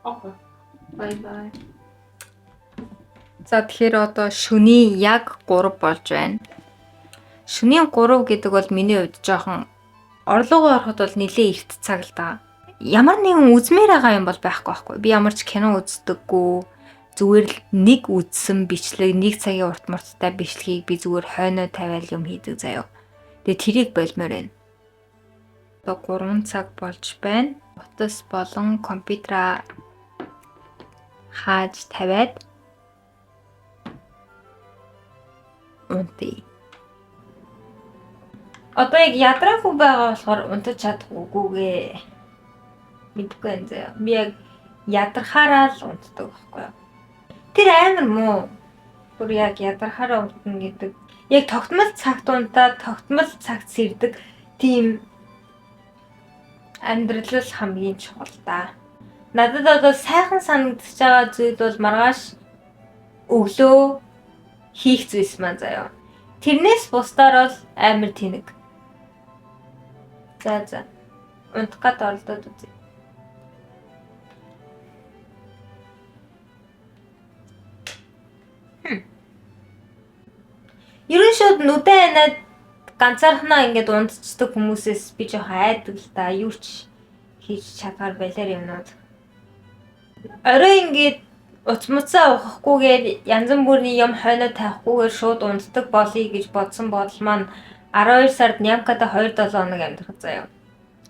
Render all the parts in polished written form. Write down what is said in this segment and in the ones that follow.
Окей. Бай бай. За тэгэхээр одоо шөнийн яг 3 болж байна. Шөнийн 3 гэдэг бол миний хувьд жоохон орлогоо ороход бол нэлээд эрт цаг л да. Ямар нэгэн үзмээр байгаа юм бол байхгүй байхгүй. Би ямар ч кино үздэггүй. Зүгээр л нэг үзсэн бичлэг, нэг цагийн урт мурттай бичлэгийг би зүгээр хойноо тавиал юм хийдэг заяа. Тэгээ тэрийг болмоор байна. Одоо 3 цаг болж байна. Утас болон компьютераа хааж тавиад унтъя. Одоо яг ядраагүй байгаа болохоор унтаж чадахгүйгээ мэдгүй байна заяа. Би яг ядрахаараа л унтдаг байхгүй юу. Тэр амар муу. Бүр яг ядрахаараа унтна гэдэг. Яг тогтмол цагт унтаад тогтмол цагт сэрдэг тийм амьдрал хамгийн чухал да. Надад одоо сайхан санагдаж байгаа зүйл бол маргааш өглөө хийх зүйлс маань заяа. Тэрнээс бусдаар бол амар тэнэг. За. Унтах гад оролдоод үзье. Ерөн шууд нүдэн анаад ганцаархнаа ингээд унтцдаг хүмүүсээс би жоохон айдаг л да. Юу ч хийж чадгаар байлаар юмнууд. Орой ингээд уцмуцаа ухахгүйгээр янз бүрийн юм хойноо тавихгүйгээр шууд унтдаг болъё гэж бодсон бодол маань 12 сард Нямкада 2-7 хоног амьдрах заяа.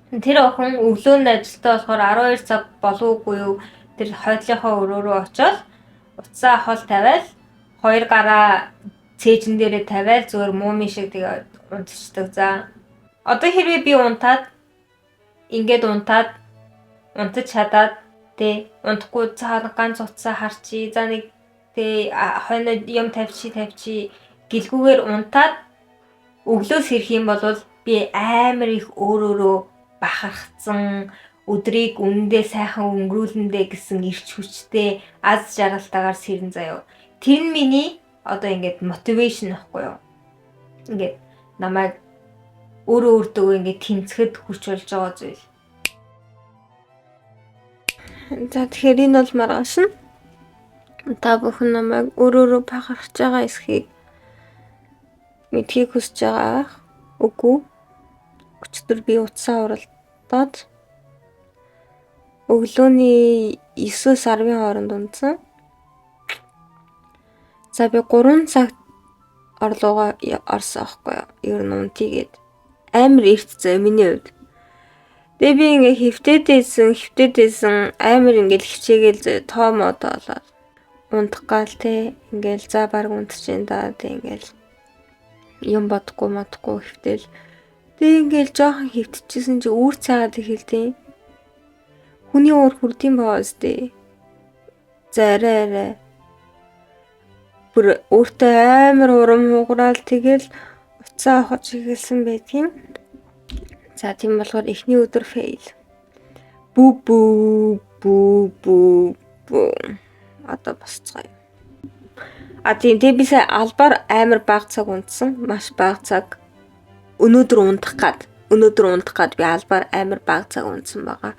Тэр охин өглөө нь ажилдаа болохоор 12 цаг болоогүй юу тэр хойдлынхаа өрөөрөө очоод уцаа хол тавиал 2 гараа цээжин дээрээ тавиал зүгээр мууми шиг тэгээ унтчихдаг за. Одоо хэрвээ би унтаад унтаж чадаад тэ унтахгүй цаана ганц уцаа харчи за нэг тэ хойно юм тавьчи гэлгүүгээр унтаад өглөөс ирэх юм бол би амар их өөрөөрөө бахархсан өдрийг үнэндээ сайхан өнгөрүүлэндээ гэсэн эрч хүчтэй аз жаргалтайгаар сэрэн заяа. Тэр нь миний одоо ингээд мотивашн байхгүй юу? Ингээд намайг өөртөө ингээд тэмцэхэд хүч болж байгаа зүйл. За тэгэхээр энэ бол маргааш нь та бүхэн намайг өөрөөрөө бахархаж байгаа эсхийг мэдхийг хүсэж байгаа. Үгүй. Өчигдөр би утсаа уралдаад өглөөний 9-с 10-ын хооронд унтсан. За би 3 цагт орлогоо орсон аахгүй юу? Ер нь унтийгээд амар эрт заяа миний хувьд. Тэгээ би ингээ хөвтөөдөөсөн амар ингээл хичээгээл заяа тоо модоо болоод унтах гал те ингээл за баг унтчихин да те ингээл юм бодохгүй хөвтөөл. Тэгээ ингээл жоохон хөвтчихсэн чи үүр цаагаад эхэлтий. Хүний уур хүрдэм бааз те. За арай бүр өөртөө амар урам хугараал тэгэл уцаа авах чиглэсэн байдгийн. За тийм болохоор эхний өдөр фейл. Бүү. Одоо босцгоё. Тийм би сая албаар амар бага цаг унтсан. Маш бага цаг. Өнөөдөр унтах гад би албаар амар бага цаг унтсан байгаа.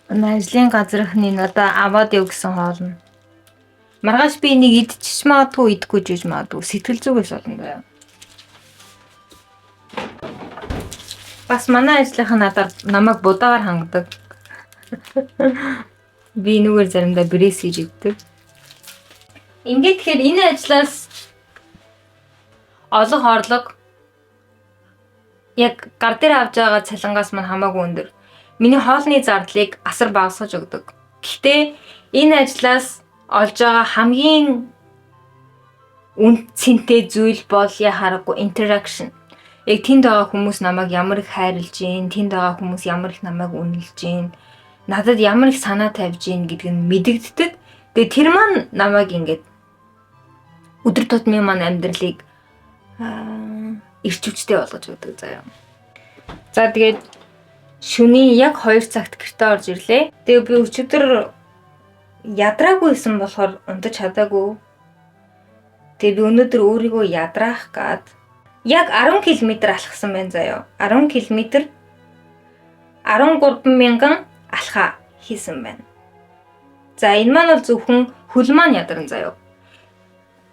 Ажлын газрынхны надаа аваад яв гэсэн хоолно. Маргааш би энийг идчих магадгүй идэхгүй жиж магадгүй сэтгэл зүгээс болно даа. Бас манай ажлынхан надад намайг будаагаар хангадаг. Би нүгээр заримдаа брэс хийж иддэг. Ингээд тэгэхээр энэ ажлаас олох орлого яг гар дээр авч байгаа цалингаас мань хамаагүй өндөр. Миний хоолны зардлыг асар багасгаж өгдөг. Гэхдээ энэ ажлаас олж байгаа хамгийн үн цэнтэй зүйл бол яхаарахгүй interaction. Яг тэнд байгаа хүмүүс намайг ямар их хайрлж гин, тэнд байгаа хүмүүс ямар их намайг үнэлж гин, надад ямар их санаа тавьж гин гэдг нь мэдэгддэг. Тэгээ тэр маань намайг ингээд өдөр тутмын маань амьдралыг эрч хүчтэй болгож өгдөг заяа. За тэгээд шөнийн яг 2 цагт гэртээ орж ирлээ. Тэгээ би өчигдөр ядраагүйсэн болохоор унтаж чадаагүй. Тэгээ би өнөөдөр өөрийгөө ядраах гад яг 10 км алхсан байна заяа. 10 км 13 мянган алхаа хийсэн байна. За энэ маань бол зөвхөн хөл маань ядарсан заяа.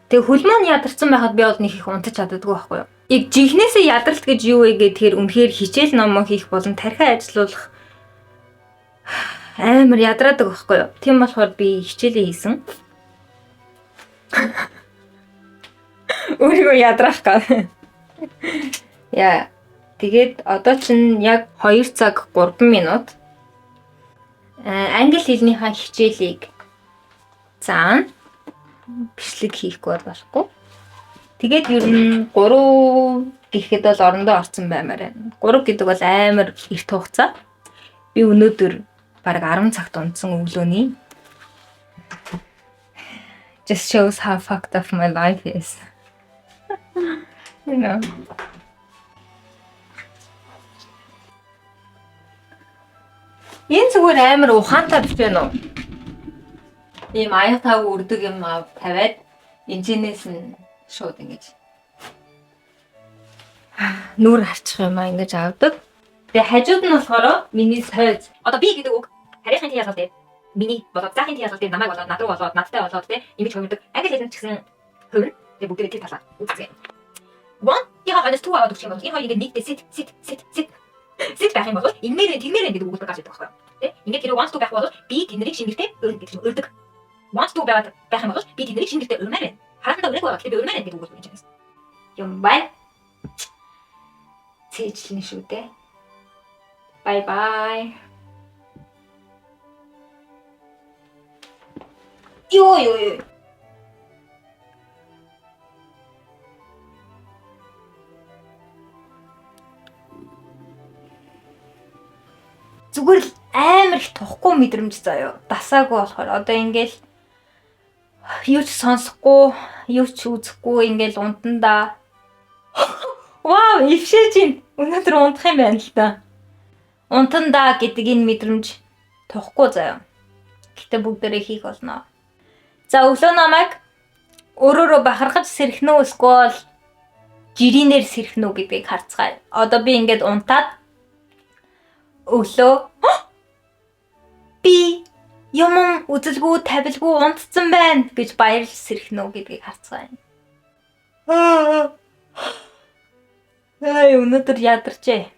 Тэгээ хөл маань ядарсан байхад би бол нэг их унтаж чаддаггүй байхгүй юу? Яг жинхнээсээ ядаралт гэж юу вэ гэхээр үнэхээр хичээл номоо хийх болон тархиа ажилуулах амар ядраадаг байхгүй юу? Тийм болохоор би хичээлээ хийсэн. Өөрийгөө ядраах гад. Яа. Тэгээд одоо чинь яг 2 цаг 3 минут англи хэлнийхаа хичээлийг заана. Бичлэг хийхгүй болохгүй. Тэгээд ер нь 3 гэхэд бол орондоо орсон баймаар байна. 3 гэдэг бол амар эрт хугацаа. Би өнөөдөр бараг 10 цагт унтсан өглөөний. Just shows how fucked up my life is. You know. Энэ зүгээр амар ухаантай биш байна уу? Ийм аяг тав үрдэг юм тавиад энэчнээс нь шууд ингэж нүур харчих юм ингэж авдаг. Тэгээ хажууд нь болохоор миний сойз. Одоо би гэдэг үг харийнхын тий ялгалт дээр миний болоод заахын тий ялгалт дээр намайг болоод над руу болоод надтай болоод тий ингэж хувирдаг. Англи хэлэнд ч гэсэн хувир. Тэгээ бүгдээ тэр талаа үзье. One яа ханаас two аваад өгчих юм бол энэ хоёрыг нэгдээ sit байх юм бол инмээр тэгмээр гэдэг үг гарч ирдэг байхгүй юу? Тэ? Ингээд тэр one two байх бол би тэднийг шингэртэй өрдөг. One two байх юм бол би тэднийг шингэртэй өрмээр байна. Харахад өрөг байгаа. Тэгээ өрмээр гэдэг үг болж байна. Юм байна. Цээжлэн шүү дээ. Bye bye. Ёо. Зүгээр л амар их тухгүй мэдрэмж заяа. Дасаагүй болохоор одоо ингээл юу ч сонсохгүй, юу ч үзэхгүй ингээл унтандаа. Вау, ившээж өнөөдөр унтах юм байна л да. Унтандаа гэдэг энэ мэдрэмж тухгүй заяа. Гэтэ бүгдээрээ хийх болно. За өглөө намайг өөрөөрөө бахархаж сэрхнөө эсвэл жирийнээр сэрхнөө гэдгийг харцгаая. Одоо би ингээд унтаад өглөө би юм үзэлгүй тавилгүй унтцсан байна гэж баярлж сэрхнөө гэдгийг харцгаая. Өнөөдөр ядарчээ.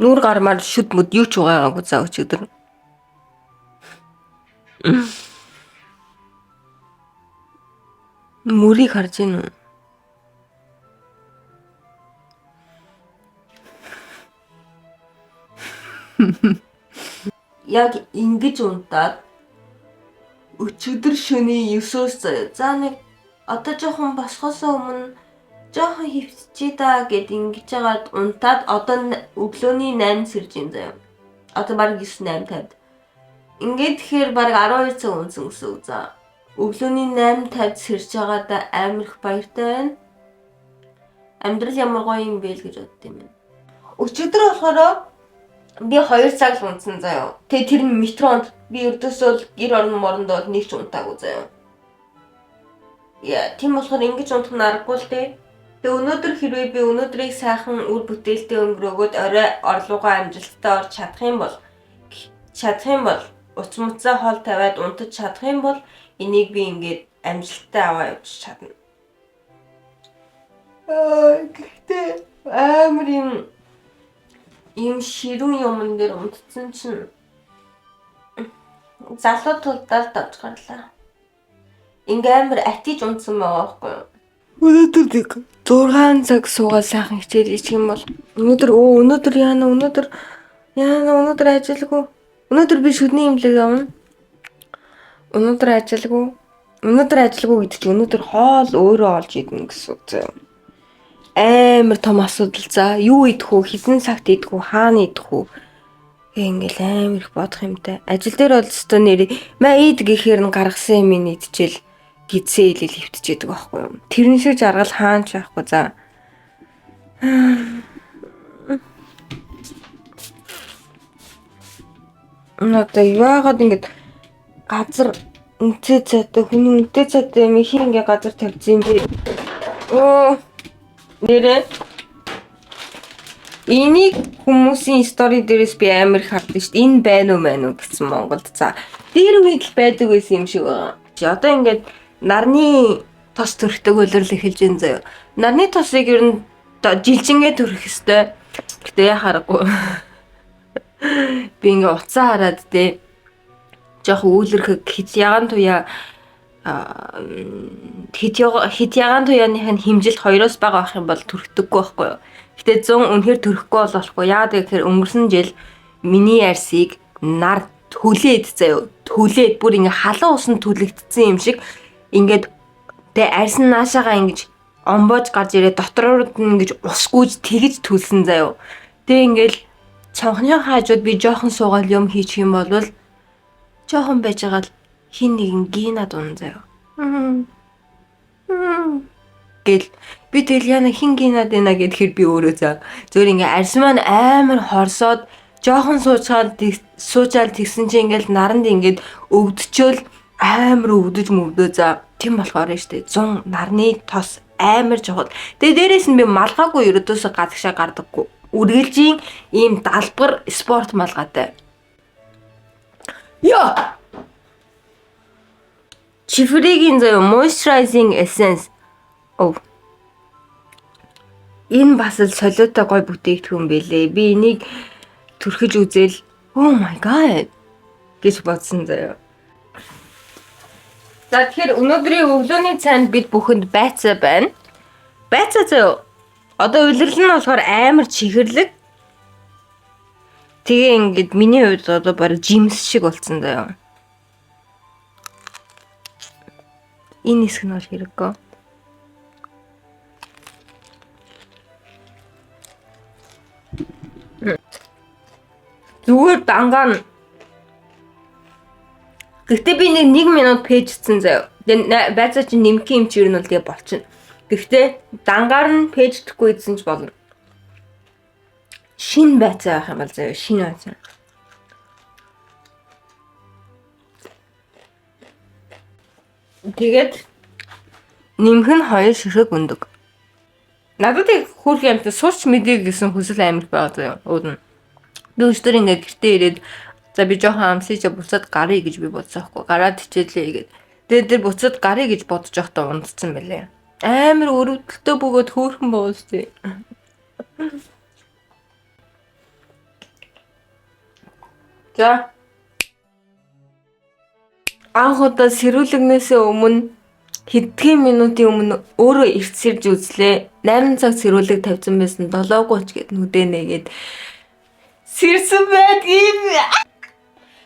Нүур гармаар шүд мүд юу ч угаагаагүй заа өчигдөр. Мөрийг харж гин үү? Яг ингэж унтаад өчигдөр шөнийн 9-оос заяа. За нэг одоо жоохон босхосоо өмнө жоохон хөвччээ да гэд ингэж яагаад унтаад одоо өглөөний 8 сэрж юм заяа. Одоо баг 9:50. Ингээд тэгэхээр баг 12 цаг унсан гэсэн үг за. Өглөөний 8:50 сэрж байгаадаа амар их баяртай байна. Амьдрал ямар гоё юм бэ л гэж бодд юм байна. Өчигдөр болохоор би 2 цаг л унтсан заяа. Тэгээ тэр метронд би ердөөсөө гэр орон моронд бол нэг ч унтаагүй заяа. Яа, тийм болохоор ингэж унтах нь аргагүй л дээ. Тэгээ өнөөдөр хэрвээ би өнөөдрийг сайхан үр бүтээлтэй өнгөрөөгөөд орой орлогоо амжилттай орж чадах юм бол уц муцаа хоол тавиад унтаж чадах юм бол энийг би ингээд амжилттай аваа явуулж чадна. Гэхдээ амар юм ширүүн юмн дээр унтцсан чинь залуу тулдаал давж гарлаа. Ингээ амар атиж унтсан байгаа байхгүй юу? Өнөөдөр нэг 6 цаг суугаад сайхан хичээл хийчих юм бол өнөөдөр яана өнөөдөр ажилгүй. Өнөөдөр би шүдний имлэг явна. Өнөөдөр ажилгүй гэдэг чинь өнөөдөр хоол өөрөө олж идэх гэсэн үг зөө. Амар том асуудал за. Юу идэх үү? Хэдэн цагт идэх үү? Хаана идэх үү? Ингээл амар их бодох юмтай. Ажил дээр бол өстой нэр ид гэхээр нь гаргасан юм идчихэл гидсээ илэл хөвтчихэдэг байхгүй юу? Тэрний шиг жаргал хаанч байхгүй за. Одоо яагаад ингэж газар үнтэй цайтай хүний үнтэй цайтай юм хин ингээ газар тавьсан юм бэ? Нэрээ энийг хүмүүсийн стори дээрээс би амар хардсан шүү дээ. Энэ байна уу гэсэн Монголд. За дээр үед л байдаг байсан юм шиг байгаа. Чи одоо ингээд нарны тос төрхтэй хөлөрлө эхэлж байна заяа. Нарны тосыг ер нь жилжингээ төрөх ёстой. Гэтэ яхаарахгүй. Би ингээ уцаа хараад те жоох үйлэрхэг хит яган туяа хит яган туяаных нь хэмжилт 2-оос бага байх юм бол төрхдөггүй байхгүй юу. Гэтэ 100 үнэхээр төрөхгүй болохгүй. Яагаад гэхээр өнгөрсөн жил миний арсыг нар түлээд заяа. Түлээд бүр ингээ халуун усан түлэгдсэн юм шиг ингээд тэ арс нь наашаага ингэж омбож гарч ирээ дотороор нь ингэж усгүйж тэгж түлсэн заяа. Тэ ингээл цонхны хаажууд би жоохон суугаад юм хийчих юм бол жоохон байж байгаа л хин нэгэн гина дун заяа. Гэл би тэгэл яна хин гинад байна гэхээр би өөрөө зөв ингээ арс маань амар хорсоод жоохон суучаал тэгсэн чинь ингээл наранд ингээд өвдчөөл амар өвдөж мөвдөө за тийм болохоор штэ 100 нарны тос амар жохол. Тэгээ дээрээс нь би малгаагүй ерөөдөөсөө гадагшаа гардаггүй. Үргэлжийн ийм далбар спорт малгаатай. Яа. Чифригийн зөө moisturizing essence. Энэ бас л солиотой гой бүтээгдэхүүн байлээ. Би энийг түрхэж үзэл oh my god гэж бодсон заяа. За тэгэхээр өнөөдрийн өглөөний цайнд бид бүхэнд байцаа байна. Байцаа зөө. Одоо улирал нь болохоор амар чихэрлэг. Тэгээ ингээд миний хувьд одоо баг жимс шиг болцсон заяа. Энэ хэсэг нь бол хэрэггүй. Зүгээр дангаа нь. Гэхдээ би нэг 1 минут пэйжсэн заяа. Тэгээ байцаа чи нэмэх юм чи ер нь бол тэгээ болчихно. Гэхдээ дангаар нь пэйждэхгүй идсэн ч болно. Шин байцаа байх юм бол заяа шин байцаа. Тэгээд нэмэх нь 2 ширхэг өндөг. Надад их хөөрх юмтай сурч мэдээ гэсэн хүсэл амар байгаа заяа. Уудна. Би өчтөр ингээд гэртээ ирээд за би жоохон амсыч буцаад гарыг гэж би бодсон байхгүй. Гараад хичээлээ гээд. Тэгээд тэр буцаад гарыг гэж бодож явахдаа унтцсан байлээ. Амар өрөвдөлтөө бөгөөд хөөрхөн боостой. За. Анх удаа сэрүүлэгнээсээ өмнө хэдхэн минутын өмнө өөрөө эрт сэрж үзлээ. 8 цаг сэрүүлэг тавьсан байсан 7:30 гээд нүдэ нэгээд сэрсэн байдгийг.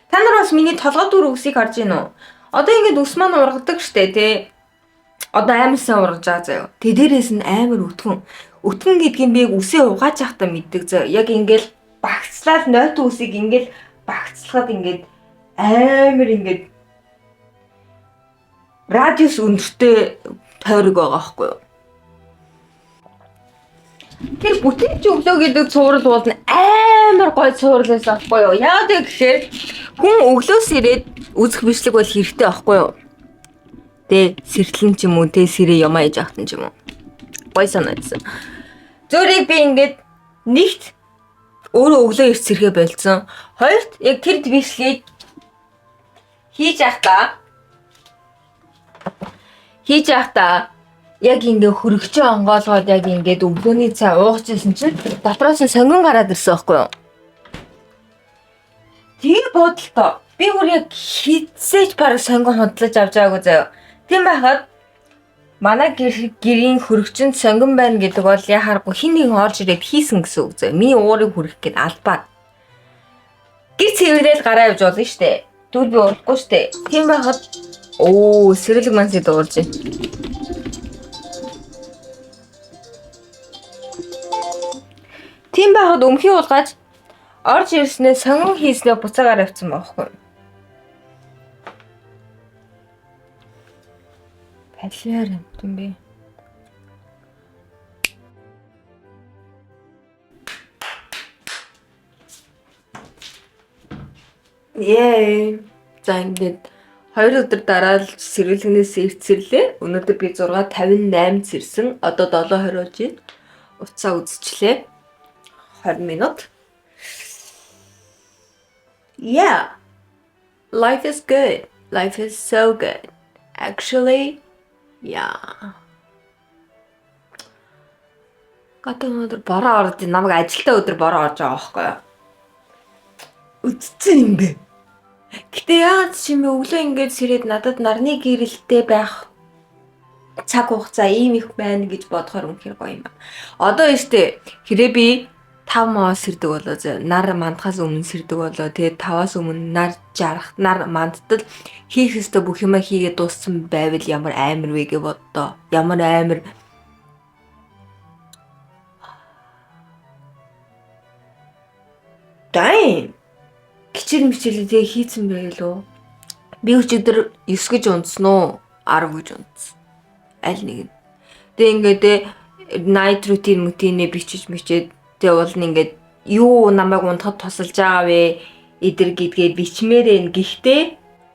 Та нар бас миний толгой дүр үсийг харж байна уу? Одоо ингээд ус маань ургадаг штэ тий. Одоо амарсан ургаж байгаа заяа. Тэ дээрээс нь амар өтгөн. Өтгөн гэдгийг би үсээ угааж явахдаа мэддэг заяа. Яг ингээд багцлаад нойтон үсийг ингээд багцлахад ингээд амар ингээд радиус өндөртэй тойрог байгаа байхгүй юу? Тэр бүтээгч өглөө гэдэг цуврал бол амар гой цуврал байсан байхгүй юу? Яагаад гэхээр хүн өглөөс ирээд үзэх бичлэг бол хэрэгтэй байхгүй юу? Тэ сэртлэн ч юм уу, тэ сэрээ ямаа яж ахтан ч юм уу. Гой санагдсан. Зөөрийг би ингээд нэгт өөрөө өглөө ирж сэргээ болцсон. Хоёрт яг тэр бичлэгийг хийж явахдаа яг ингээ хөрөгчөө онгоолгоод яг ингээд өглөөний цай уугачсэн чинь дотроос нь сонгон гараад ирсэн байхгүй юу? Тэгээ бодлоо. Би бүр яг хизээж бараг сонгон худалдаж авч байгаагүй заяа. Тийм байхад манай гэрийн хөрөгчөнд сонгон байна гэдэг бол яхааргүй хин нэгэн орж ирээд хийсэн гэсэн үг заяа. Миний уурыг хүрэх гээд албаад. Гэр цэвэрлэл гараа явж болно штэ. Тэгвэл би урахгүй штэ. Тийм байхад сэрэлэг манси дуурж байна. Тийм байхад өмхий уулгаж орж ирснээр сонгон хийснээр буцаагаар авсан байхгүй. Палиар юм бэ. За ингээд 2 өдөр дараа л сэргэлгнээс ирцэрлээ. Өнөөдөр би 6:58 сэрсэн. Одоо 7:20 болж байна. Уцаа үзчихлээ. 20 минут. Yeah. Life is good. Life is so good. Actually, yeah. Гадаа өнөөдөр бороо орж намайг ажилтаа өдөр бороо орж байгаа байхгүй юу? Үтцэн юм бэ. Гэтэ яагаад ч юм бэ өглөө ингэж сэрээд надад нарны гэрэлтэй байх цаг хугацаа ийм их байна гэж бодохоор үнэхээр гоё юм. Одоо өштэй хэрэг би 5 моос сэрдэг болоо зөө. Нар мандахаас өмнө сэрдэг болоо. Тэгээд 5-аас өмнө нар жарах, нар мандтал хийх ёстой бүх юма хийгээд дууссан байвал ямар амар вэ гэж боддоо. Ямар амар Дай. Кичил мичилээ хийцэн байлоо. Би өчигдөр 9 гэж унтсан уу? 10 гэж унтсан. Аль нэг нь. Тэгээ ингээд night routine мөтинэ бичиж мичээд тэгээ бол ингээд юу намайг унтахад тусалж байгаа вэ? Эдэр гэдгээд бичмээрэн. Гэхдээ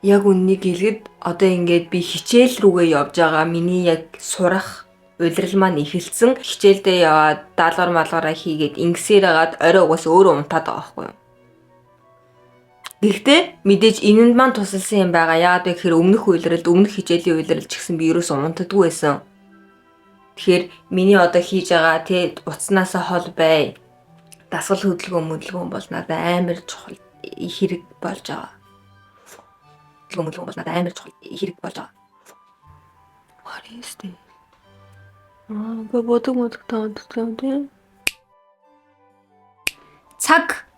яг үннийг хэлэхэд одоо ингээд би хичээл рүүгээ явж байгаа. Миний яг сурах удирдал маань эхэлсэн. Хичээлдээ яваад даалгавар малгаараа хийгээд ингэсээр хагаад орой угаас өөрөө унтаад байгаа байхгүй юу? Гэхдээ мэдээж энэнд маань тусалсан юм байгаа. Яагаад вэ гэхээр өмнөх удирдалд өмнөх хичээлийн удирдал ч гэсэн би ерөөсөө унтдаггүй байсан. Тэгэхээр миний одоо хийж байгаа утаснаасаа хол бай. Дасгал хөдөлгөөн бол надад амар чухал хэрэг болж байгаа. Хөдөлгөөн бол надад амар чухал хэрэг болж байгаа. What is this? Бодог таанд. Цаг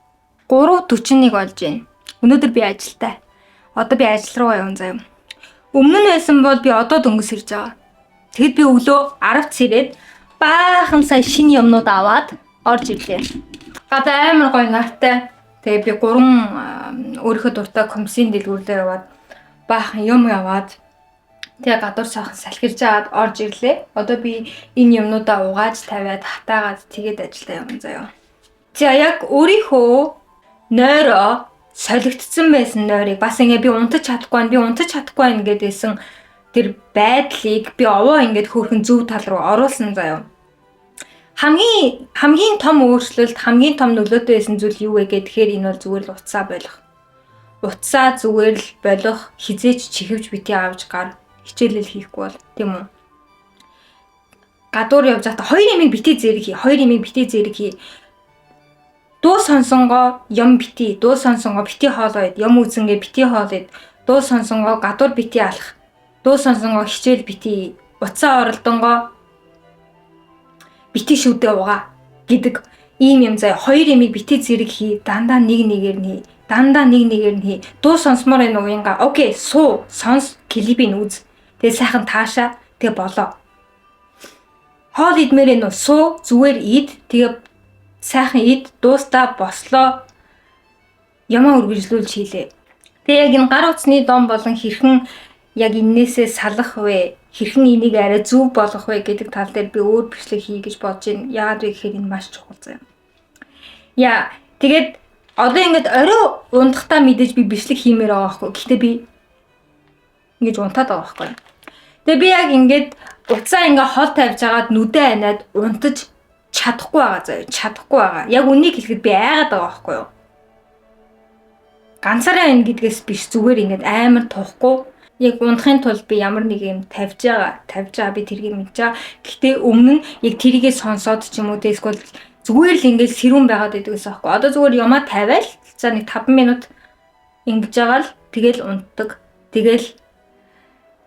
3:41 болж байна. Өнөөдөр би ажилтаа. Одоо би ажил руу явна заяа. Өмнө нь байсан бол би одоо дөнгөс ирж байгаа. Тэгэд би өглөө 10-т сэрээд баахан сая шинэ юмнууд аваад орж ирлээ. Гадаа амар гоё нартай. Тэгээ би 3 өөрийнхөө дуртай комиссийн дэлгүүрлээ яваад баахан юм яваад тэгээ гадуур сайхан салхирж аваад орж ирлээ. Одоо би энэ юмнуудаа угааж тавиад хатаагаад тэгээд ажилдаа явна заяа. За яг өөрийнхөө нойроо солигдсон байсан нойрыг бас ингээ би унтаж чадахгүй байна гэдээсэн тэр байдлыг би овоо ингээд хөөрхөн зөв тал руу оруулсан заяа. Хамгийн том өөрчлөлт, хамгийн том нөлөөтэй байсан зүйл юу вэ гэхээр энэ бол зүгээр л утсаа болох. Утсаа зүгээр л болох, хизээч чихвж бити авч гар хичээлэл хийхгүй бол тийм үү. Гадуур явж байхдаа 2 ямиг бити зэрэг хий. Дуу сонсонгоо юм бити, дуу сонсонгоо бити хоолойд, юм үзэнгээ бити хоолойд, дуу сонсонгоо гадуур бити алах, дуу сонсонгоо хичээл бити, утсаа оролдонгоо бити шүдээ угаа гэдэг ийм юм заяа. 2 ямиг бити зэрэг хий, дандаа нэг нэгээр нь хий. Дуу сонсмоор энэ уянга. Окей, суу, сонс, клипийг үз. Тэгээ сайхан таашаа, тэгээ болоо. Хоол идмээр энэ суу, зүгээр ид, тэгээ сайхан ид, дуустаа бослоо. Ямаа үргэлжлүүлж хийлээ. Тэгээ яг энэ гар утасны дом болон хэрхэн яг энээсээ салах вэ? Хэрхэн энийг арай зөв болгох вэ гэдэг тал дээр би өөр бичлэг хий гэж бодож байна. Яагаад вэ гэхээр энэ маш чухал заяа. Тэгээд одоо ингээд орой унтахтаа мэдээж би бичлэг хиймээр байгаа байхгүй. Гэхдээ би ингэж унтаад байгаа байхгүй. Тэгээ би яг ингээд уцаа ингээ хол тавьж агаад нүдэ анаад унтаж чадахгүй байгаа заяа. Чадахгүй байгаа. Яг үнийг хэлэхэд би айгаад байгаа байхгүй юу? Ганцаараа энэ гэдгээс биш, зүгээр ингээд амар тухгүй. Яг унтахын тулд би ямар нэг юм тавьж байгаа би тэргийг мэдж байгаа. Гэхдээ өмнө нь яг тэрийгээ сонсоод ч юм уу эсвэл зүгээр л ингээд сэрүүн байгаад байдаг гэсэн аахгүй. Одоо зүгээр ямаа тавиал за нэг 5 минут Ингэж байгаа л тэгэл унтдаг. Тэгэл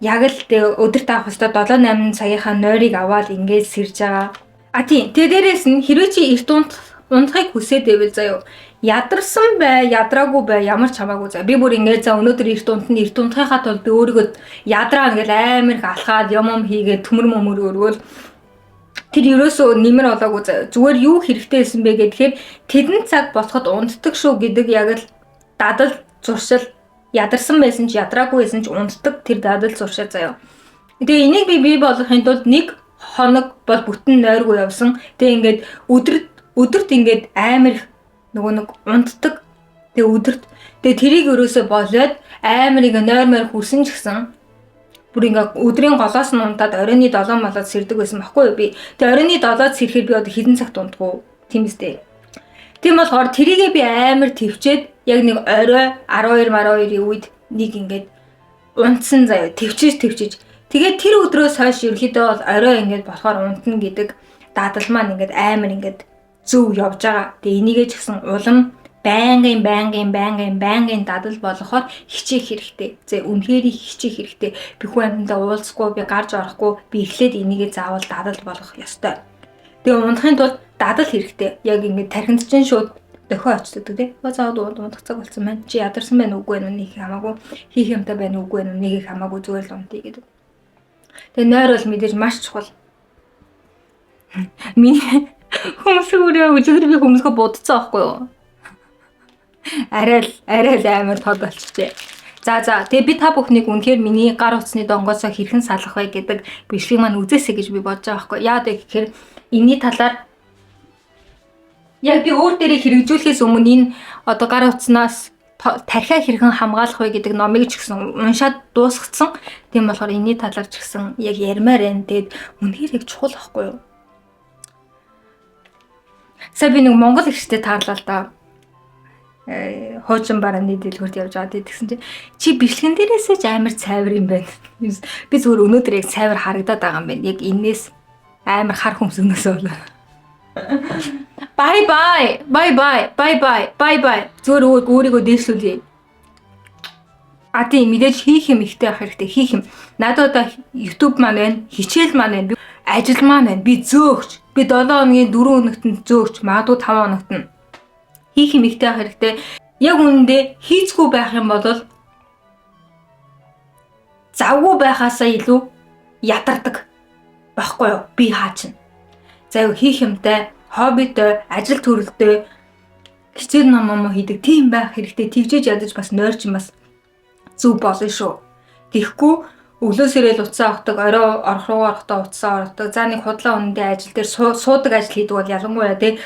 яг л өдөрт авах хэвээр 7-8 цагийнхаа нойрыг аваад ингээд сэрж байгаа. А тийм. Тэгээ дээрээс нь хэрвээ чи эрт унтахыг хүсээд байвал заяа ядарсан бай, ядраагүй бай, ямар ч хамаагүй заяа. Би бүр ингээд за өнөөдөр эрт унтахынхаа тулд би өөрийгөө ядраа ингээд амар их алхаад юм хийгээд төмөр мөмөр өргөөл тэр ерөөсөө нэмэр олоогүй заяа. Зүгээр юу хэрэгтэй байсан бэ гэхээр тэдэн цаг болоход унтдаг шүү гэдэг яг л дадал зуршил ядарсан байсан ч ядраагүй байсан ч унтдаг тэр дадал зуршил заяа. Тэгээ энийг би бий болгохын тулд 1 хоног бол бүтэн нойргүй явсан. Тэгээ ингээд өдөрт ингээд амар их нөгөө нэг унтдаг. Тэгээ өдөрт тэгээ тэрийг өрөөсөө болоод амар их нойрмор хүрсэн ч гэсэн бүр ингээ өдрийн голоос нь унтаад оройны 7 молоод сэрдэг байсан байхгүй юу би. Тэгээ оройны 7-д сэрэхээр би одоо хэдэн цагт унтгуу тийм үстэй. Тийм болохоор тэрийгээ би амар төвчээд яг нэг орой 12-12-ийн үед нэг ингээд унтсан заяа төвчж. Тэгээд тэр өдрөөс хойш ерөөхдөө бол орой ингээд болохоор унтна гэдэг дадал маань ингээд амар ингээд зөв явж байгаа. Тэгээ энийгээ ч гэсэн улам байнгын дадал болгохоор хичээх хэрэгтэй. За үнэхээр хичээх хэрэгтэй. Би хүн амьтандаа уулзахгүй, би гарч орохгүй, би эхлээд энийгээ заавал дадал болгох ёстой. Тэгээ унтахын тулд дадал хэрэгтэй. Яг ингээд тархинд чинь шууд дохио очдог тий. Заавал унтах цаг болсон байна. Чи ядарсан байна уугүй байна уу нэг хамаагүй. Хийх юмтай байна уугүй байна уу нэг хамаагүй зүгээр л унтъя гэдэг. Тэгээ нойр бол мэдээж маш чухал. Миний хүмүүс өөрөө өчигдөр би хүмүүсгээ будцсан байхгүй юу? Арай л амар тод болчихжээ. За тэгээ би та бүхнийг үнэхээр миний гар утасны донгоосоо хэрхэн салах вэ гэдэг бичлэгийг маань үзээсэй гэж би бодож байгаа байхгүй. Яагаад вэ гэхээр энэний талаар яг би өөр дээрээ хэрэгжүүлэхээс өмнө энэ одоо гар утаснаас тархиа хэрхэн хамгаалах вэ гэдэг номыг ч гэсэн уншаад дуусгацсан. Тийм болохоор энэний талаар ч гэсэн яг ярмаар байна. Тэгээд үнэхээр яг чухал байхгүй юу? Сая би нэг монгол ихтэй таарлаа л да. Хуучин барааны дэлгүүрт явж байгаа гэсэн чинь чи бичлэгэн дээрээсээ ч амар цайвар юм байна. Би зүгээр өнөөдөр яг цайвар харагдаад байгаа юм байна. Яг энээс амар хар хүмсгнээс болоо. Bye. Зүгээр өөрийгөө дээшлүүлье. А тийм мэдээж хийх юм ихтэй ах хэрэгтэй хийх юм. Надад одоо YouTube маань байна, хичээл маань байна, ажил маань байна. Би зөөгч. Би 7 хоногийн 4 өнөخت нь зөөгч, магадгүй 5 өнөخت нь. Хийх юм ихтэй ах хэрэгтэй. Яг үнэндээ хийцгүй байх юм бол завгүй байхаасаа илүү ядардаг байхгүй юу? Би хаачна. За юу хийх юмтай, хоббитой, ажил төрөлтэй хичээл ном хийдэг тийм байх хэрэгтэй. Тэгжээж ядаж бас нойрч юм бас зүг болно шүү. Тэгэхгүй өглөөс ирээл утсаа авдаг, орой орохдоо утсаа ордог. За нэг худлаа үнэндээ ажил дээр суудаг ажил хийдэг бол ялангуяа тий